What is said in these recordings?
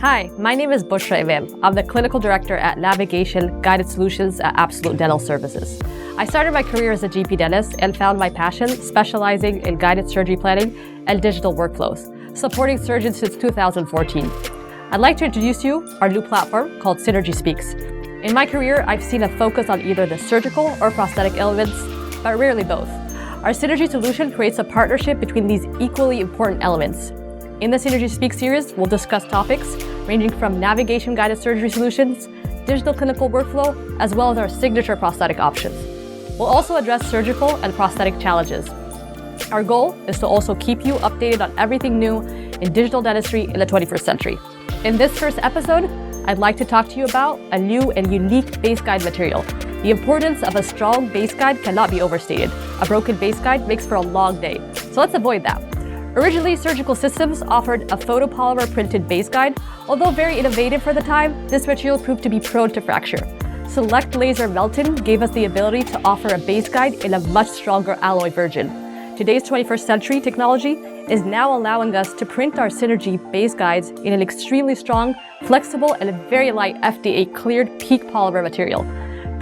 Hi, my name is Bushra Imam. I'm the Clinical Director at NavaGation Guided Solutions at Absolute Dental Services. I started my career as a GP dentist and found my passion specializing in guided surgery planning and digital workflows, supporting surgeons since 2014. I'd like to introduce you our new platform called Synergy Speaks. In my career, I've seen a focus on either the surgical or prosthetic elements, but rarely both. Our Synergy solution creates a partnership between these equally important elements. In the Synergy Speaks series, we'll discuss topics ranging from NavaGation guided surgery solutions, digital clinical workflow, as well as our signature prosthetic options. We'll also address surgical and prosthetic challenges. Our goal is to also keep you updated on everything new in digital dentistry in the 21st century. In this first episode, I'd like to talk to you about a new and unique base guide material. The importance of a strong base guide cannot be overstated. A broken base guide makes for a long day, so let's avoid that. Originally, surgical systems offered a photopolymer printed base guide. Although very innovative for the time, this material proved to be prone to fracture. Select Laser Melton gave us the ability to offer a base guide in a much stronger alloy version. Today's 21st century technology is now allowing us to print our Synergy base guides in an extremely strong, flexible, and very light FDA-cleared PEEK polymer material.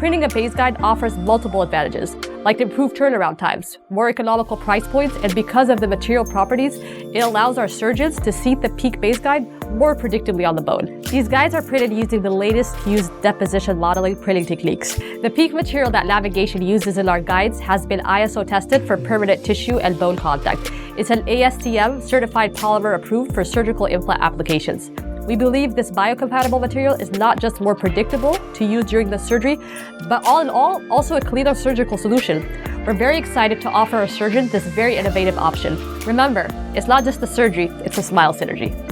Printing a base guide offers multiple advantages, like improved turnaround times, more economical price points, and because of the material properties, it allows our surgeons to seat the PEEK base guide more predictably on the bone. These guides are printed using the latest fused deposition modeling printing techniques. The PEEK material that NavaGation uses in our guides has been ISO tested for permanent tissue and bone contact. It's an ASTM certified polymer approved for surgical implant applications. We believe this biocompatible material is not just more predictable to use during the surgery, but all in all, also a cleaner surgical solution. We're very excited to offer our surgeons this very innovative option. Remember, it's not just the surgery, it's a smile synergy.